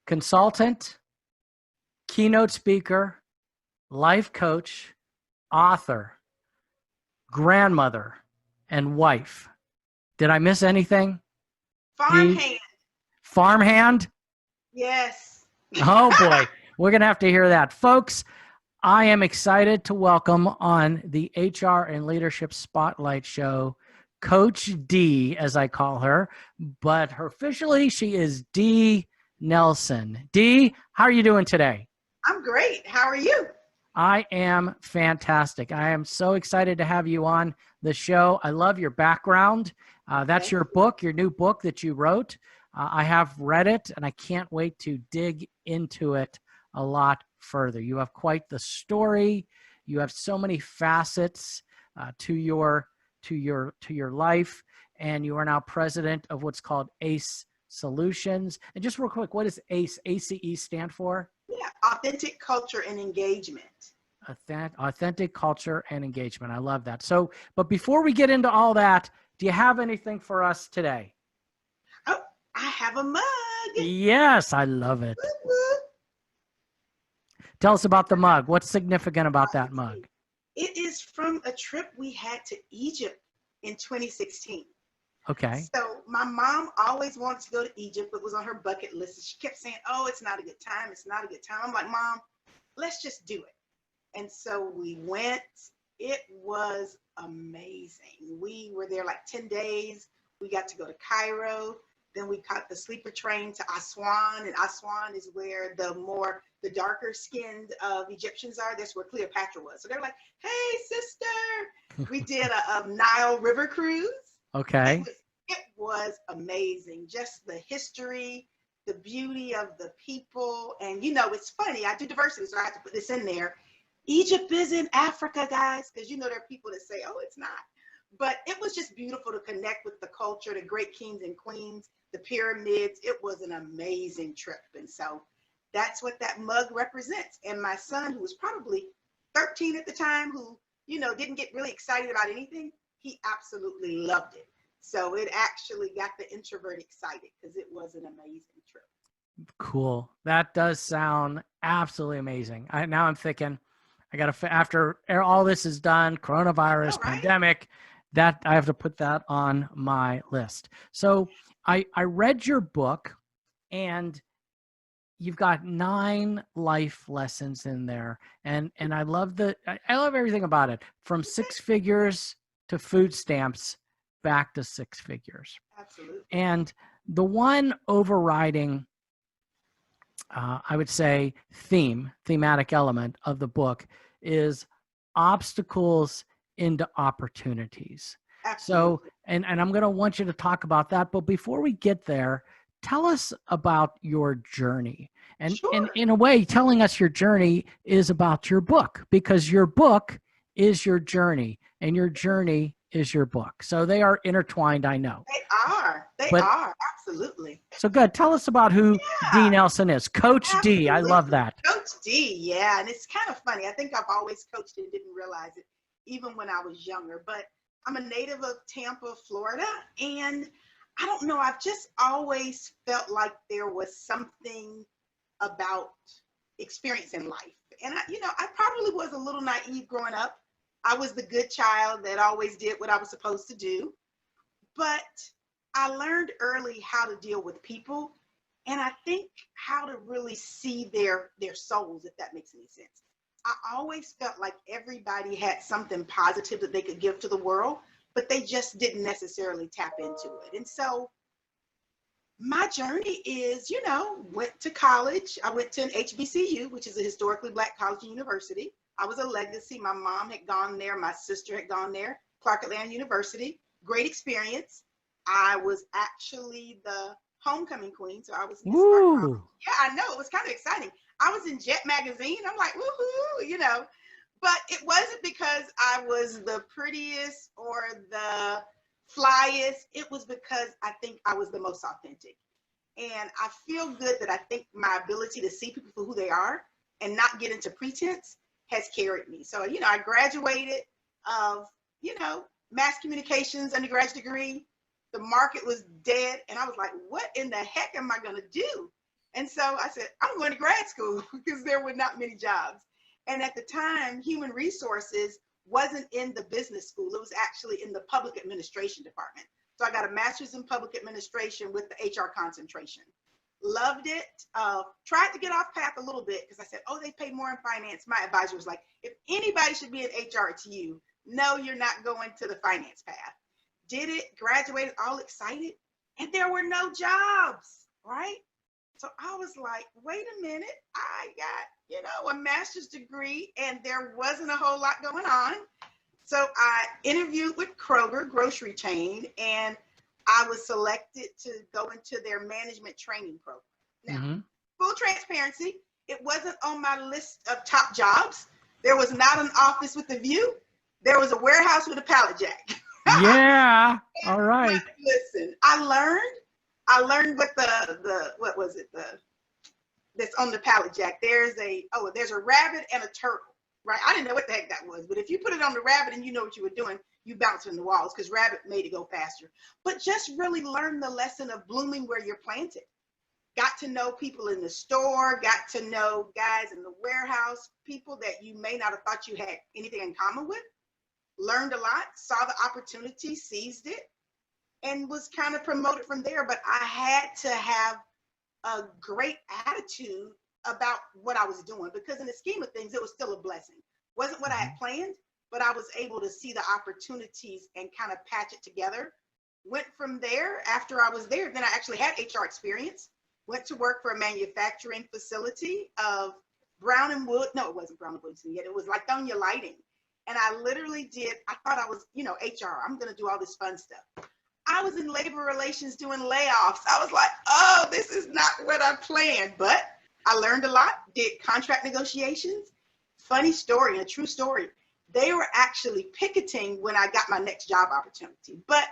consultant, keynote speaker, life coach, author, grandmother, and wife. Did I miss anything? Farmhand. Farmhand? Yes. Oh boy, we're going to have to hear that. Folks, I am excited to welcome on the HR and Leadership Spotlight Show, Coach Dee, as I call her, but officially she is Dee Nelson. Dee, how are you doing today? I'm great. How are you? I am fantastic. I am so excited to have you on the show. I love your background. That's your book, your new book that you wrote. I have read it, and I can't wait to dig into it a lot further. You have quite the story. You have so many facets to your life, and you are now president of what's called ACE Solutions. And just real quick, what does ACE stand for? Yeah, authentic culture and engagement. Authentic culture and engagement. I love that. So, but before we get into all that, do you have anything for us today? Oh, I have a mug. Yes, I love it. Woo-woo. Tell us about the mug. What's significant about that mug? It is from a trip we had to Egypt in 2016. Okay. So my mom always wanted to go to Egypt. It was on her bucket list. She kept saying, oh, it's not a good time. It's not a good time. I'm like, Mom, let's just do it. And so we went. It was amazing. We were there like 10 days. We got to go to Cairo. Then we caught the sleeper train to Aswan. And Aswan is where the darker skinned of Egyptians are. That's where Cleopatra was. So they're like, hey, sister. We did a Nile River cruise. Okay. It was amazing. Just the history, the beauty of the people. And, it's funny. I do diversity, so I have to put this in there. Egypt is in Africa, guys, because there are people that say, oh, it's not. But it was just beautiful to connect with the culture, the great kings and queens, the pyramids. It was an amazing trip. And so that's what that mug represents. And my son, who was probably 13 at the time, who, didn't get really excited about anything, he absolutely loved it. So it actually got the introvert excited because it was an amazing trip. Cool. That does sound absolutely amazing. Now I'm thinking, I got to, after all this is done, coronavirus, pandemic, that I have to put that on my list. So I read your book, and you've got 9 life lessons in there. And I love I love everything about it, from 6 figures to food stamps back to 6 figures. Absolutely. And the one overriding, I would say, thematic element of the book is obstacles into opportunities. Absolutely. So, and I'm going to want you to talk about that. But before we get there, tell us about your journey. And in a way, telling us your journey is about your book, because your book is your journey and your journey is your book. So they are intertwined, I know. They are, absolutely. So good. Tell us about who Dee Nelson is. Coach Absolutely. D. I love that. Coach D, yeah. And it's kind of funny. I think I've always coached and didn't realize it, even when I was younger. But I'm a native of Tampa, Florida. And I don't know, I've just always felt like there was something about experience in life. And I probably was a little naive growing up. I was the good child that always did what I was supposed to do. But I learned early how to deal with people, and I think how to really see their souls, if that makes any sense. I always felt like everybody had something positive that they could give to the world, but they just didn't necessarily tap into it. And so my journey is, went to college. I went to an HBCU, which is a historically Black college and university. I was a legacy. My mom had gone there. My sister had gone there. Clark Atlanta University. Great experience. I was actually the homecoming queen. So I was Miss Smart. Yeah, I know. It was kind of exciting. I was in Jet magazine. I'm like, woohoo, But it wasn't because I was the prettiest or the flyest. It was because I think I was the most authentic. And I feel good that I think my ability to see people for who they are and not get into pretense has carried me. So, I graduated of, mass communications undergraduate degree. The market was dead. And I was like, what in the heck am I going to do? And so I said, I'm going to grad school because there were not many jobs. And at the time, human resources wasn't in the business school. It was actually in the public administration department. So I got a master's in public administration with the HR concentration. Loved it. Tried to get off path a little bit because I said, oh, they pay more in finance. My advisor was like, if anybody should be in HR, it's you. No, you're not going to the finance path. Did it, graduated, all excited, and there were no jobs, right? So I was like, wait a minute, I got, a master's degree and there wasn't a whole lot going on. So I interviewed with Kroger, grocery chain, and I was selected to go into their management training program. Now, full transparency, it wasn't on my list of top jobs. There was not an office with a view. There was a warehouse with a pallet jack. Yeah. All right. But listen, I learned what what was it? That's on the pallet jack. There's a rabbit and a turtle, right? I didn't know what the heck that was, but if you put it on the rabbit and you know what you were doing, you bounce in the walls because rabbit made it go faster. But just really learn the lesson of blooming where you're planted. Got to know people in the store, got to know guys in the warehouse, people that you may not have thought you had anything in common with. Learned a lot, saw the opportunity, seized it, and was kind of promoted from there. But I had to have a great attitude about what I was doing because in the scheme of things, it was still a blessing. Wasn't what I had planned, but I was able to see the opportunities and kind of patch it together. Went from there. After I was there, then I actually had HR experience. Went to work for a manufacturing facility of Brown and Wood. No, it wasn't Brown and Wood yet. It was Lithonia Lighting. And I literally I thought I was, HR. I'm going to do all this fun stuff. I was in labor relations doing layoffs. I was like, oh, this is not what I planned. But I learned a lot, did contract negotiations. Funny story, and a true story. They were actually picketing when I got my next job opportunity. But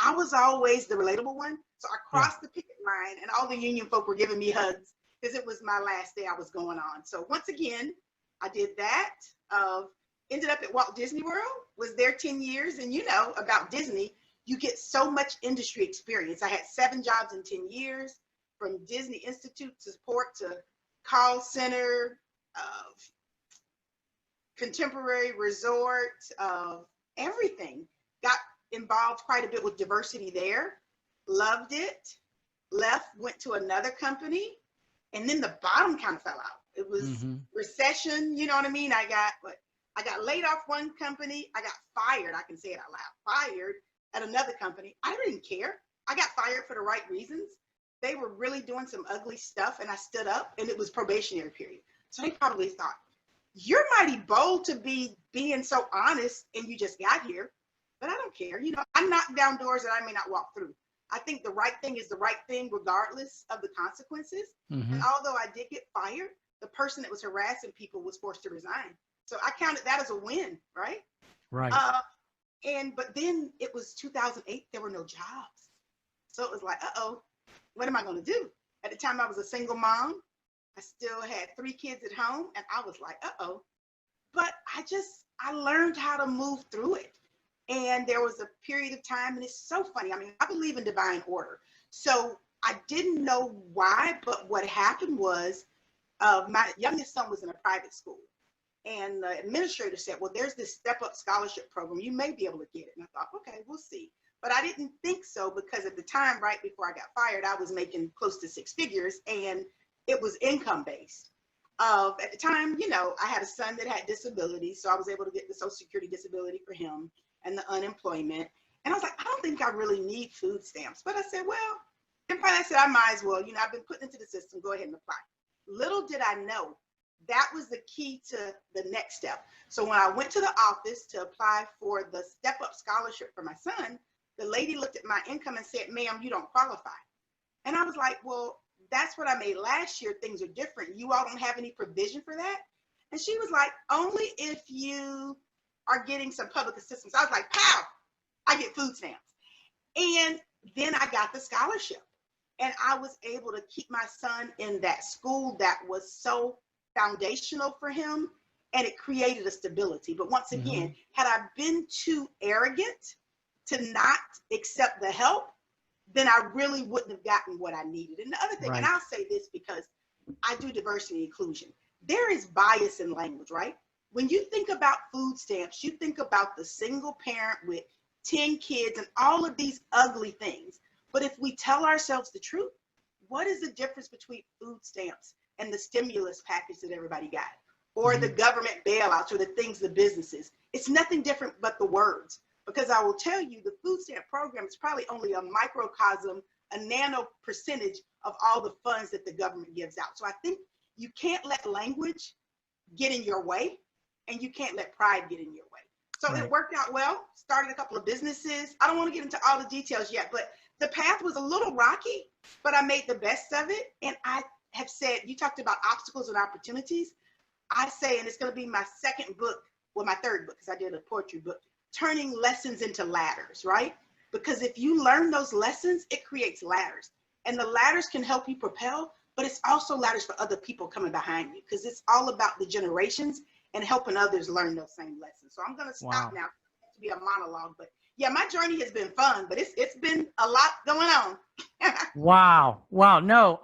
I was always the relatable one. So I crossed the picket line and all the union folk were giving me hugs because it was my last day I was going on. So once again, I did that. Ended up at Walt Disney World, was there 10 years. And about Disney, you get so much industry experience. I had 7 jobs in 10 years, from Disney Institute support to call center, contemporary resort, everything. Got involved quite a bit with diversity there. Loved it. Left, went to another company, and then the bottom kind of fell out. It was recession, you know what I mean? I got laid off one company. I got fired. I can say it out loud. Fired at another company. I didn't care. I got fired for the right reasons. They were really doing some ugly stuff, and I stood up, and it was probationary period. So they probably thought, you're mighty bold to be being so honest, and you just got here. But I don't care. I knock down doors that I may not walk through. I think the right thing is the right thing regardless of the consequences. And although I did get fired, the person that was harassing people was forced to resign. So I counted that as a win, right? Right. But then it was 2008, there were no jobs. So it was like, what am I going to do? At the time I was a single mom. I still had 3 kids at home, and I was like, But I learned how to move through it. And there was a period of time, and it's so funny. I mean, I believe in divine order. So I didn't know why, but what happened was my youngest son was in a private school. And the administrator said, well, there's this Step Up Scholarship program. You may be able to get it. And I thought, okay, we'll see. But I didn't think so because at the time, right before I got fired, I was making close to 6 figures, and it was income based. At the time, I had a son that had disabilities, so I was able to get the Social Security disability for him and the unemployment. And I was like, I don't think I really need food stamps. But I said, well, and finally I said, I might as well. I've been put into the system. Go ahead and apply. Little did I know that was the key to the next step. So when I went to the office to apply for the Step Up Scholarship for my son, the lady looked at my income and said, ma'am, you don't qualify. And I was like, well, that's what I made last year. Things are different. You all don't have any provision for that? And she was like, only if you are getting some public assistance. I was like, pow, I get food stamps. And then I got the scholarship. And I was able to keep my son in that school that was so foundational for him, and it created a stability. But once again, had I been too arrogant to not accept the help, then I really wouldn't have gotten what I needed. And the other thing, and Right. I'll say this because I do diversity and inclusion, there is bias in language, right? When you think about food stamps, you think about the single parent with 10 kids and all of these ugly things. But if we tell ourselves the truth, what is the difference between food stamps and the stimulus package that everybody got? Or the Mhm. government bailouts or the things, the businesses? It's nothing different but the words. Because I will tell you, the food stamp program is probably only a microcosm, a nano percentage of all the funds that the government gives out. So I think you can't let language get in your way, and you can't let pride get in your way. So it Right. worked out well, started a couple of businesses. I don't want to get into all the details yet, but the path was a little rocky, but I made the best of it. And I have said, you talked about obstacles and opportunities. I say, and it's going to be my second book, well, my third book, because I did a poetry book, turning lessons into ladders, right? Because if you learn those lessons, it creates ladders. And the ladders can help you propel, but it's also ladders for other people coming behind you, because it's all about the generations and helping others learn those same lessons. So I'm going to stop Wow. now to be a monologue, but yeah, my journey has been fun, but it's been a lot going on. Wow. Wow. No,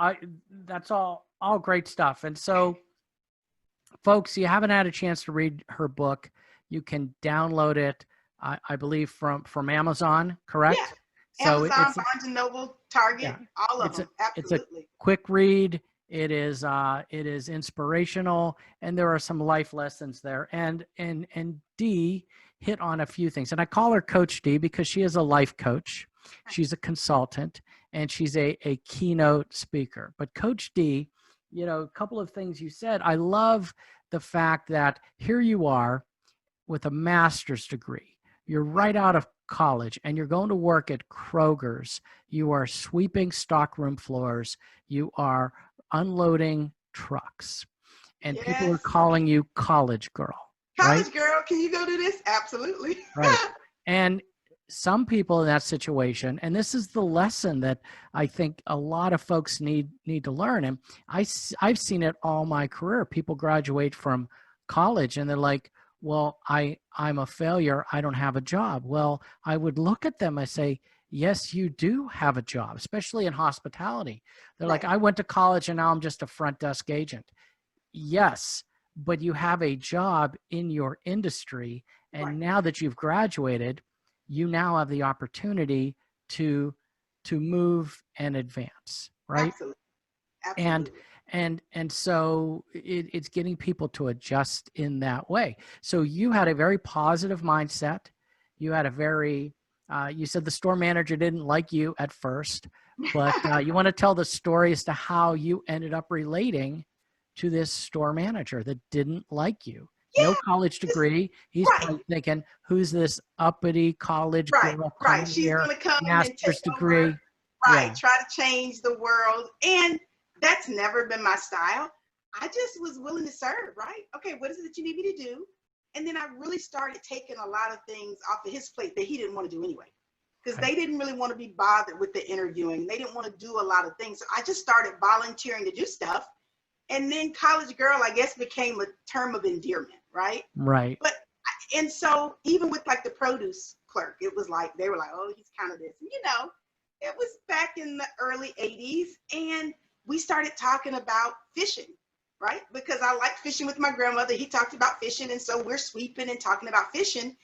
that's all great stuff. And so, folks, you haven't had a chance to read her book, you can download it, I believe from Amazon, Yeah, correct? So Amazon, it's Barnes and Noble, Target, yeah, all of it's them, a absolutely. quick read. It is inspirational, and there are some life lessons there. And Dee hit on a few things, and I call her Coach D because she is a life coach. She's a consultant, and she's a keynote speaker. But Coach D, a couple of things you said. I love the fact that here you are with a master's degree. You're right out of college and you're going to work at Kroger's. You are sweeping stockroom floors. You are unloading trucks. And people are Yes. calling you college girl, right? College girl, can you go do this? Absolutely. Right. And some people in that situation, and this is the lesson that I think a lot of folks need to learn. And I've seen it all my career. People graduate from college and they're like, well, I'm a failure. I don't have a job. Well, I would look at them and say, yes, you do have a job, especially in hospitality. They're like, Right, I went to college and now I'm just a front desk agent. Yes, but you have a job in your industry. right. And now that you've graduated, you now have the opportunity to move and advance, right? Absolutely. And Absolutely. and so it's getting people to adjust in that way. So you had a very positive mindset. You had a very you said the store manager didn't like you at first, but you want to tell the story as to how you ended up relating to this store manager that didn't like you. No Yeah, college just degree. He's right, probably thinking, who's this uppity college right, girl right. coming She's here? gonna come and take Master's over, degree. right, Yeah. try to change the world. And that's never been my style. I just was willing to serve, right? Okay, what is it that you need me to do? And then I really started taking a lot of things off of his plate that he didn't want to do anyway. Because Okay. they didn't really want to be bothered with the interviewing. They didn't want to do a lot of things. So I just started volunteering to do stuff. And then college girl, I guess, became a term of endearment, right? Right. But and so even with like the produce clerk, it was like they were like, oh, he's kind of this. And, it was back in the early 80s, and we started talking about fishing, right? Because I like fishing with my grandmother. He talked about fishing, and so we're sweeping and talking about fishing.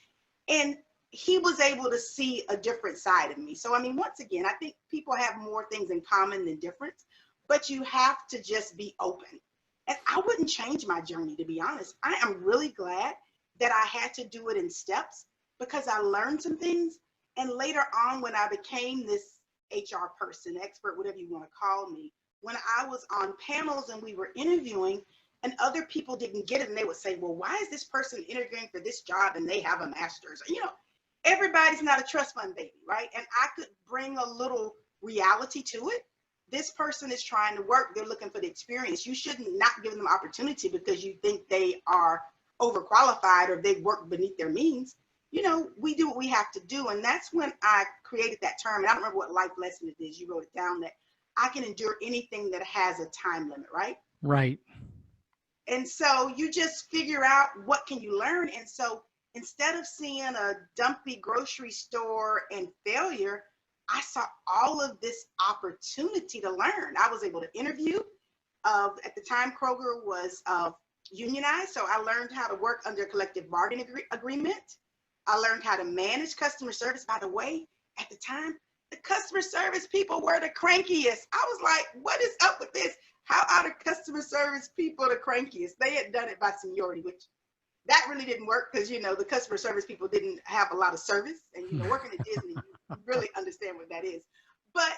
And he was able to see a different side of me. So I mean, once again, I think people have more things in common than difference, but you have to just be open. And I wouldn't change my journey, to be honest. I am really glad that I had to do it in steps because I learned some things. And later on, when I became this HR person, expert, whatever you want to call me, when I was on panels and we were interviewing and other people didn't get it, and they would say, well, why is this person interviewing for this job and they have a master's? Everybody's not a trust fund baby, right? And I could bring a little reality to it. This person is trying to work. They're looking for the experience. You shouldn't not give them opportunity because you think they are overqualified or they work beneath their means. We do what we have to do. And that's when I created that term. And I don't remember what life lesson it is. You wrote it down that I can endure anything that has a time limit, right? Right. And so you just figure out what can you learn. And so instead of seeing a dumpy grocery store and failure, I saw all of this opportunity to learn. I was able to interview. At the time, Kroger was unionized, so I learned how to work under a collective bargaining agreement. I learned how to manage customer service. By the way, at the time, the customer service people were the crankiest. I was like, what is up with this? How are the customer service people the crankiest? They had done it by seniority, which that really didn't work because, the customer service people didn't have a lot of service. And, working at Disney, you really understand what that is. But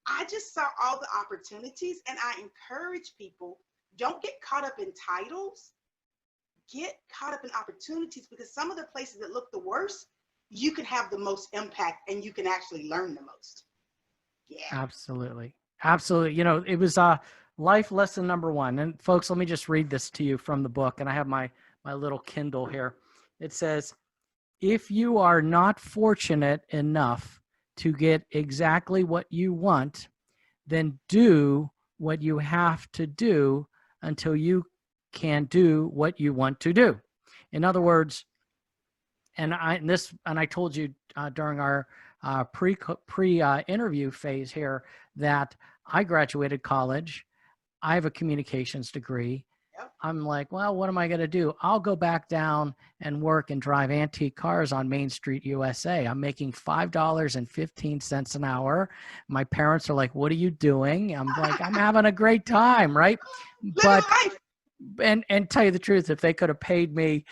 I just saw all the opportunities, and I encourage people, don't get caught up in titles. Get caught up in opportunities, because some of the places that look the worst, you can have the most impact and you can actually learn the most. Yeah. Absolutely. Absolutely. It was life lesson number 1. And folks, let me just read this to you from the book. And I have my little Kindle here. It says, if you are not fortunate enough to get exactly what you want, then do what you have to do until you can do what you want to do. In other words, and I told you during our pre interview phase here that I graduated college. I have a communications degree. Yep. I'm like, well, what am I going to do? I'll go back down and work and drive antique cars on Main Street, USA. I'm making $5.15 an hour. My parents are like, what are you doing? I'm like, I'm having a great time, right? Living life. And tell you the truth, if they could have paid me,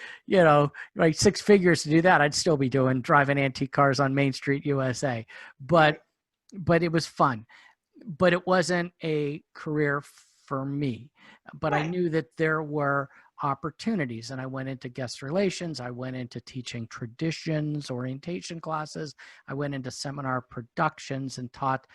like 6 figures to do that, I'd still be driving antique cars on Main Street, USA. But it was fun. But it wasn't a career for me. But I knew that there were opportunities, and I went into guest relations. I went into teaching traditions, orientation classes. I went into seminar productions and taught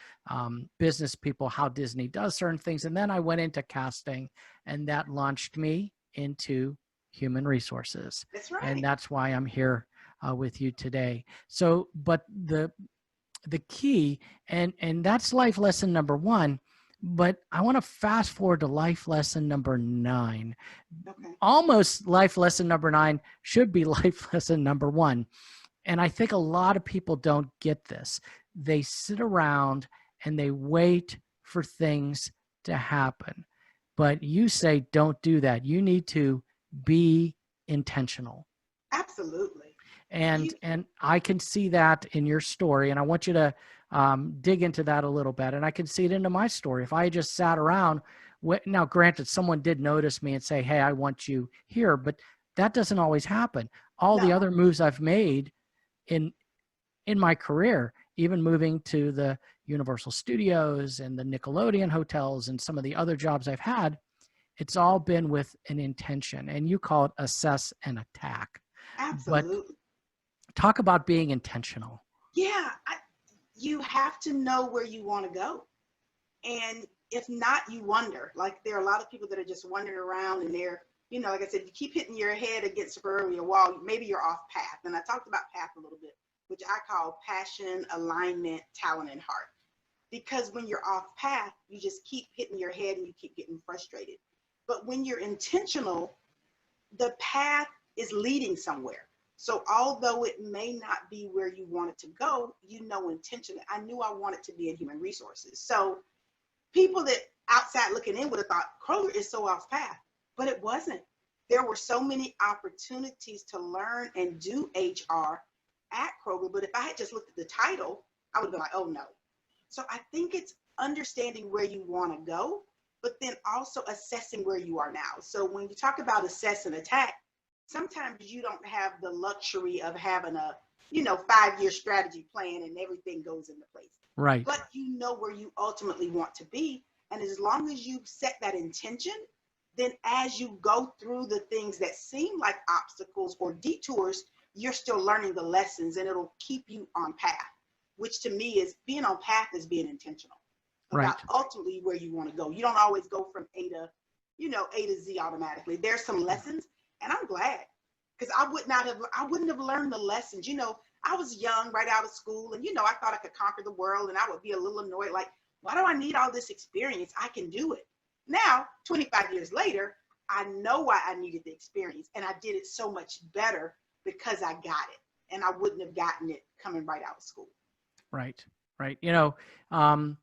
business people how Disney does certain things. And then I went into casting, and that launched me into human resources. That's right. And that's why I'm here with you today. So, but the key, and that's life lesson number 1. But I want to fast forward to life lesson number 9. Okay. Almost life lesson number 9 should be life lesson number 1. And I think a lot of people don't get this. They sit around and they wait for things to happen. But you say, don't do that. You need to be intentional. Absolutely. And I can see that in your story. And I want you to dig into that a little bit. And I can see it into my story. If I just sat around, now granted, someone did notice me and say, hey, I want you here, but that doesn't always happen. All the other moves I've made in my career, even moving to the Universal Studios and the Nickelodeon hotels and some of the other jobs I've had, it's all been with an intention. And you call it assess and attack. Absolutely. But talk about being intentional. Yeah. You have to know where you want to go. And if not, you wonder. Like, there are a lot of people that are just wandering around, and they're, like I said, you keep hitting your head against a proverbial wall, maybe you're off path. And I talked about path a little bit, which I call passion, alignment, talent, and heart. Because when you're off path, you just keep hitting your head and you keep getting frustrated. But when you're intentional, the path is leading somewhere. So although it may not be where you want it to go, intentionally, I knew I wanted to be in human resources. So people that outside looking in would have thought Kroger is so off path, but it wasn't. There were so many opportunities to learn and do HR at Kroger. But if I had just looked at the title, I would have been like, oh no. So I think it's understanding where you want to go, but then also assessing where you are now. So when you talk about assess and attack, sometimes you don't have the luxury of having a 5-year strategy plan and everything goes into place. Right. But you know where you ultimately want to be. And as long as you set that intention, then as you go through the things that seem like obstacles or detours, you're still learning the lessons, and it'll keep you on path, which to me is being on path is being intentional about ultimately where you want to go. You don't always go from A to Z automatically. There's some lessons. And I'm glad, because I wouldn't have learned the lessons. I was young, right out of school, and I thought I could conquer the world, and I would be a little annoyed, like, why do I need all this experience? I can do it. Now, 25 years later, I know why I needed the experience, and I did it so much better because I got it, and I wouldn't have gotten it coming right out of school. Right. right? Um,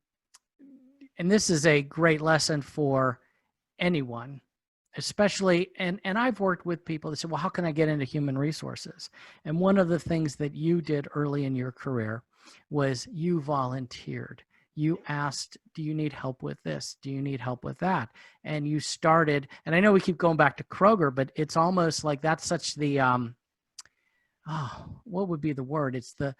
and this is a great lesson for anyone, especially, and I've worked with people that say, well, how can I get into human resources? And one of the things that you did early in your career was you volunteered. You asked, do you need help with this? Do you need help with that? And you started, and I know we keep going back to Kroger, but it's almost like that's such the what would be the word? It's the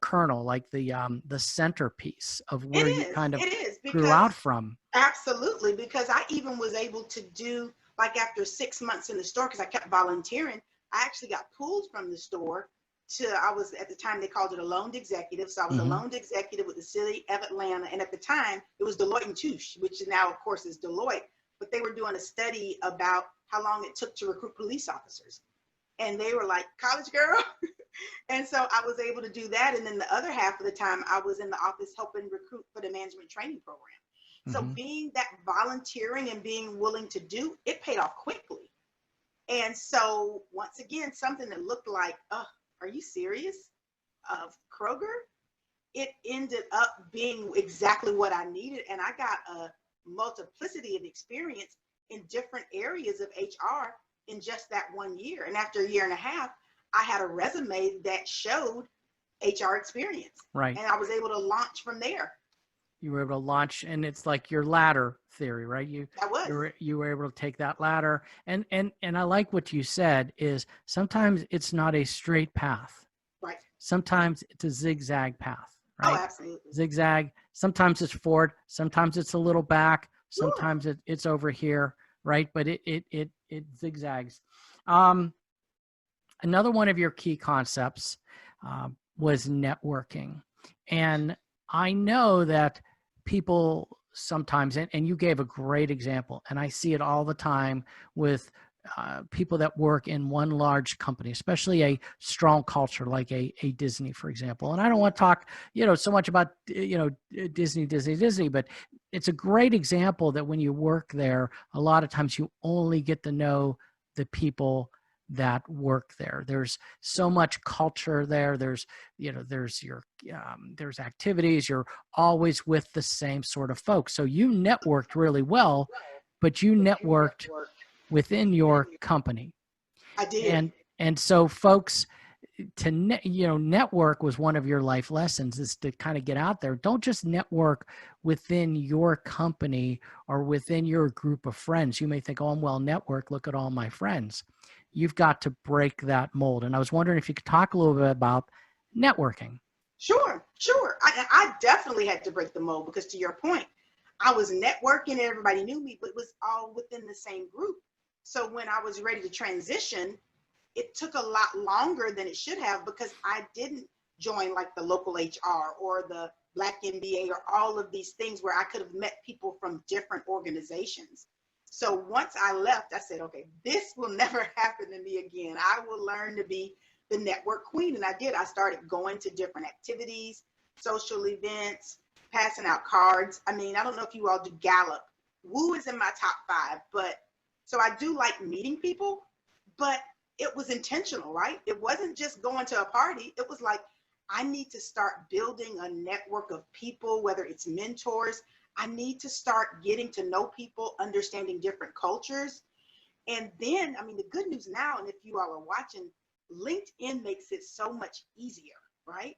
kernel, like the centerpiece of where you kind of It is grew because out from. absolutely, because I even was able to do, like, after 6 months in the store, because I kept volunteering, I actually got pulled from the store to, I was, at the time they called it a loaned executive. So I was a Mm-hmm. loaned executive with the city of Atlanta. And at the time it was Deloitte and Touche, which now of course is Deloitte, but they were doing a study about how long it took to recruit police officers. And they were like, college girl. And so I was able to do that. And then the other half of the time I was in the office helping recruit for the management training program. So Mm-hmm. being that volunteering and being willing to do, it paid off quickly. And so once again, something that looked like, are you serious? Of Kroger, it ended up being exactly what I needed. And I got a multiplicity of experience in different areas of HR in just that 1 year. And after a year and a half, I had a resume that showed HR experience. Right. And I was able to launch from there. You were able to launch, and it's like your ladder theory, right? I was. You were able to take that ladder, and I like what you said is sometimes it's not a straight path. Right. Sometimes it's a zigzag path, Oh, right? absolutely. Zigzag. Sometimes it's forward. Sometimes it's a little back. Sure. Sometimes it's over here, right? But it zigzags. Um, Another one of your key concepts was networking, and I know that people sometimes, and you gave a great example, and I see it all the time with people that work in one large company, especially a strong culture like a Disney, for example. And I don't want to talk, so much about, Disney, but it's a great example that when you work there, a lot of times you only get to know the people that work there. There's so much culture there. There's there's activities. You're always with the same sort of folks. So you networked really well, but you networked within your company. I did. And so folks, network was one of your life lessons, is to kind of get out there. Don't just network within your company or within your group of friends. You may think, oh, I'm well networked, look at all my friends. You've got to break that mold. And I was wondering if you could talk a little bit about networking. Sure, sure. I definitely had to break the mold because, to your point, I was networking and everybody knew me, but it was all within the same group. So when I was ready to transition, it took a lot longer than it should have because I didn't join like the local HR or the Black MBA or all of these things where I could have met people from different organizations. So once I left, I said, okay, this will never happen to me again. I will learn to be the network queen. And I did. I started going to different activities, social events, passing out cards. I mean, I don't know if you all do Gallup. Woo is in my top 5, but so I do like meeting people, but it was intentional, right? It wasn't just going to a party. It was like, I need to start building a network of people, whether it's mentors. I need to start getting to know people, understanding different cultures. And then, I mean, the good news now, and if you all are watching, LinkedIn makes it so much easier, right?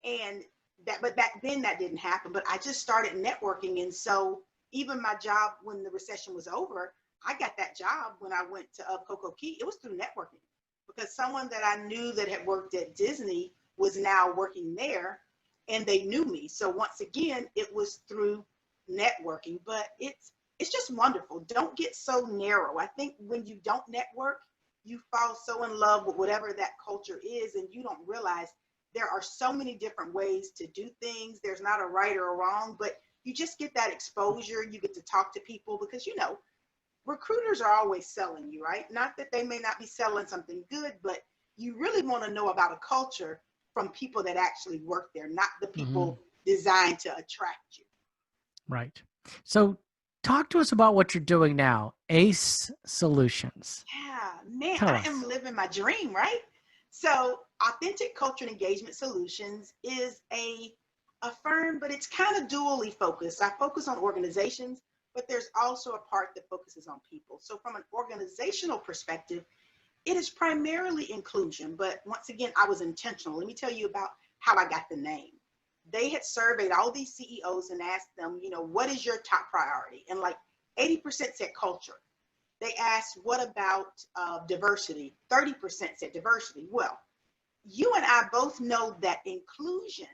And but back then that didn't happen, but I just started networking. And so even my job when the recession was over, I got that job when I went to Coco Key. It was through networking because someone that I knew that had worked at Disney was now working there and they knew me. So once again, it was through networking, but it's just wonderful. Don't get so narrow. I think when you don't network, you fall so in love with whatever that culture is and you don't realize there are so many different ways to do things. There's not a right or a wrong, but you just get that exposure. You get to talk to people because, recruiters are always selling you, right? Not that they may not be selling something good, but you really want to know about a culture from people that actually work there, not the people designed to attract you. Right. So talk to us about what you're doing now, ACE Solutions. Yeah, man, Tell I us. am living my dream, right? So Authentic Culture and Engagement Solutions is a a firm, but it's kind of dually focused. I focus on organizations, but there's also a part that focuses on people. So from an organizational perspective, it is primarily inclusion, but once again, I was intentional. Let me tell you about how I got the name. They had surveyed all these CEOs and asked them, what is your top priority? And like 80% said culture. They asked, what about diversity? 30% said diversity. Well, you and I both know that inclusion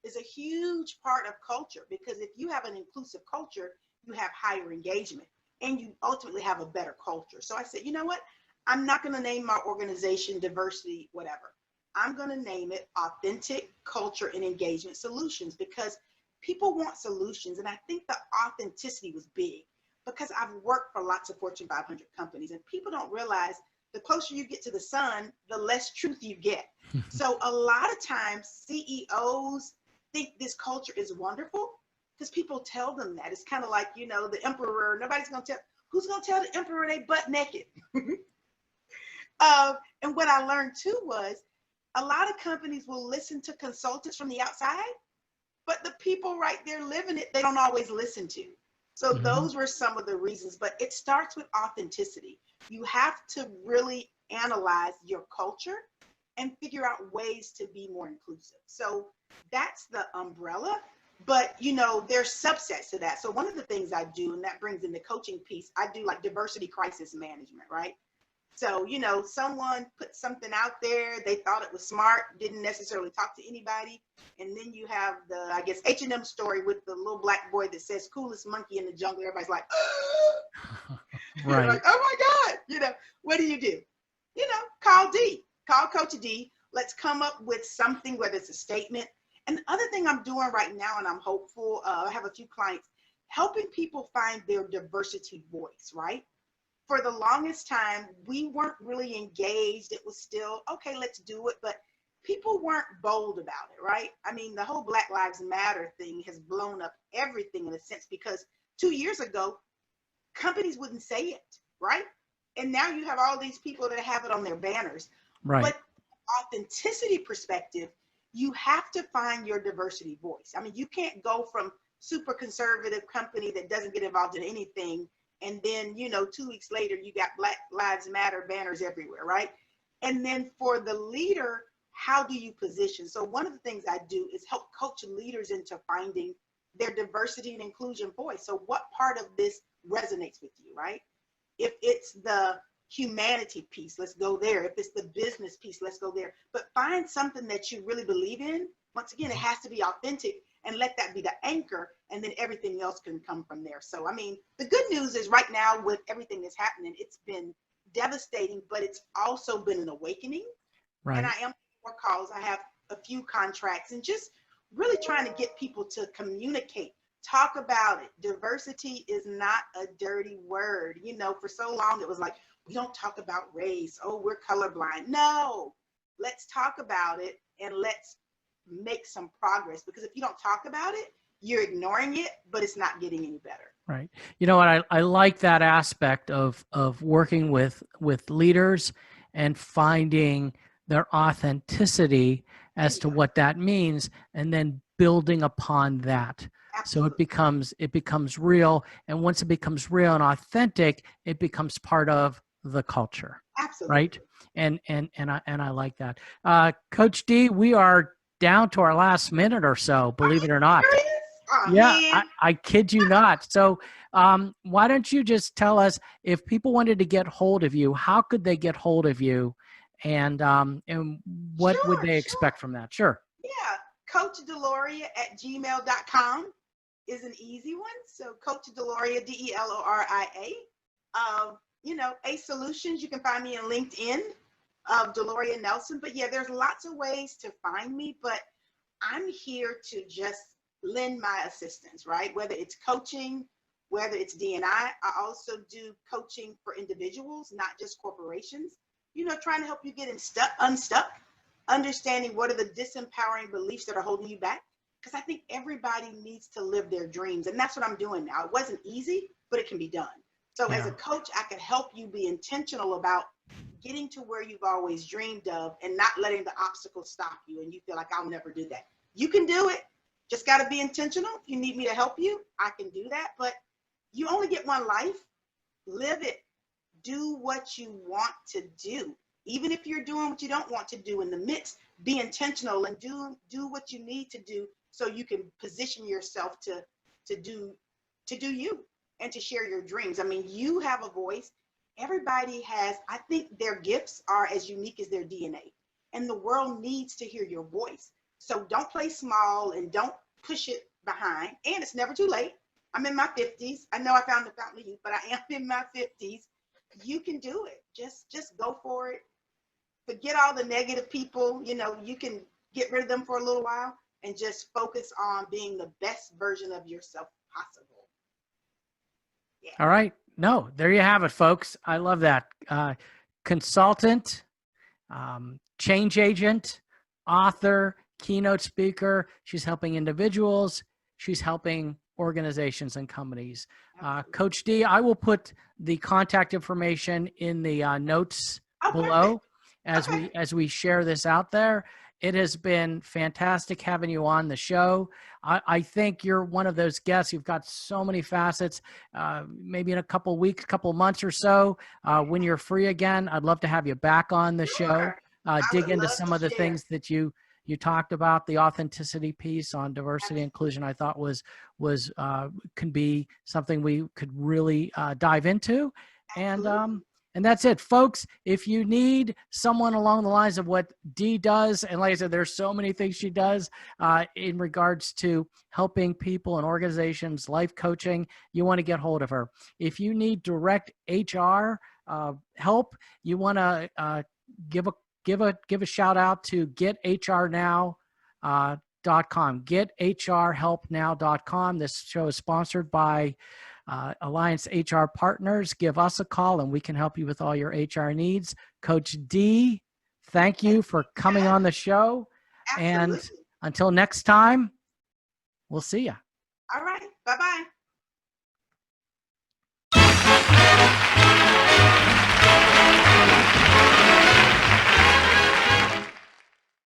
is a huge part of culture, because if you have an inclusive culture, you have higher engagement and you ultimately have a better culture. So I said, you know what? I'm not going to name my organization diversity, whatever. I'm going to name it Authentic Culture and Engagement Solutions, because people want solutions. And I think the authenticity was big, because I've worked for lots of Fortune 500 companies, and people don't realize the closer you get to the sun, the less truth you get. So a lot of times CEOs think this culture is wonderful because people tell them that. It's kind of like, the emperor, who's going to tell the emperor they butt naked? And what I learned too was a lot of companies will listen to consultants from the outside, but the people right there living it, they don't always listen to. So those were some of the reasons, but it starts with authenticity. You have to really analyze your culture and figure out ways to be more inclusive. So that's the umbrella, but there's subsets to that. So one of the things I do, and that brings in the coaching piece, I do like diversity crisis management, right? So, someone put something out there, they thought it was smart, didn't necessarily talk to anybody. And then you have the, I guess, H&M story with the little black boy that says coolest monkey in the jungle. Everybody's like, right. Like, oh my God, what do? Call D, call Coach D. Let's come up with something, whether it's a statement. And the other thing I'm doing right now, and I'm hopeful, I have a few clients, helping people find their diversity voice, right? For the longest time, we weren't really engaged. It was still, okay, let's do it. But people weren't bold about it, right? I mean, the whole Black Lives Matter thing has blown up everything in a sense, because 2 years ago, companies wouldn't say it, right? And now you have all these people that have it on their banners. Right. But authenticity perspective, you have to find your diversity voice. I mean, you can't go from super conservative company that doesn't get involved in anything, and then, 2 weeks later, you got Black Lives Matter banners everywhere, right? And then for the leader, how do you position? So one of the things I do is help coach leaders into finding their diversity and inclusion voice. So what part of this resonates with you, right? If it's the humanity piece, let's go there. If it's the business piece, let's go there. But find something that you really believe in. Once again, it has to be authentic, and let that be the anchor, and then everything else can come from there. So, I mean, the good news is right now with everything that's happening, it's been devastating, but it's also been an awakening. Right. And I am more calls. I have a few contracts, and just really trying to get people to communicate, talk about it. Diversity is not a dirty word. For so long it was like, we don't talk about race. Oh, we're colorblind. No, let's talk about it, and let's make some progress, because if you don't talk about it, you're ignoring it, but it's not getting any better. Right. You know what? I like that aspect of working with leaders and finding their authenticity as to what that means, and then building upon that. Absolutely. So it becomes real, and once it becomes real and authentic, it becomes part of the culture. Absolutely. Right. And I like that. Coach D, we are down to our last minute or so, believe it or not. Oh, yeah, I kid you not. So why don't you just tell us, if people wanted to get hold of you, how could they get hold of you, and what would they expect from that? Sure. Yeah. CoachDeloria@gmail.com is an easy one. So Coach Deloria, Deloria. A Solutions, you can find me on LinkedIn of Deloria Nelson. But yeah, there's lots of ways to find me, but I'm here to just lend my assistance, right? Whether it's coaching, whether it's D&I. I also do coaching for individuals, not just corporations, trying to help you get unstuck, understanding what are the disempowering beliefs that are holding you back. Because I think everybody needs to live their dreams. And that's what I'm doing now. It wasn't easy, but it can be done. So as a coach, I can help you be intentional about getting to where you've always dreamed of, and not letting the obstacles stop you and you feel like, I'll never do that. You can do it. Just got to be intentional. If you need me to help you, I can do that. But you only get one life. Live it. Do what you want to do. Even if you're doing what you don't want to do in the midst, be intentional and do what you need to do so you can position yourself to do you and to share your dreams. I mean, you have a voice. Everybody has, I think their gifts are as unique as their DNA. And the world needs to hear your voice. So don't play small and don't push it behind. And it's never too late. I'm in my 50s. I know I found the fountain of youth, but I am in my 50s. You can do it. Just go for it. Forget all the negative people. You know, you can get rid of them for a little while and just focus on being the best version of yourself possible. Yeah. All right. No, there you have it, folks. I love that. Consultant, change agent, author, keynote speaker. She's helping individuals. She's helping organizations and companies. Coach Dee, I will put the contact information in the notes below as we share this out there. It has been fantastic having you on the show. I think you're one of those guests. You've got so many facets. Maybe in a couple weeks, couple months or so, when you're free again, I'd love to have you back on the show. Dig into some of the things that you talked about. The authenticity piece on diversity and inclusion, I thought was can be something we could really dive into. And that's it, folks. If you need someone along the lines of what Dee does, and like I said, there's so many things she does in regards to helping people and organizations, life coaching, you want to get hold of her. If you need direct HR help, you want to give a shout out to gethrnow.com. Gethrhelpnow.com. This show is sponsored by Alliance HR Partners. Give us a call and we can help you with all your HR needs. Coach Dee, thank you for coming on the show. Absolutely. And until next time, we'll see you. All right. Bye-bye.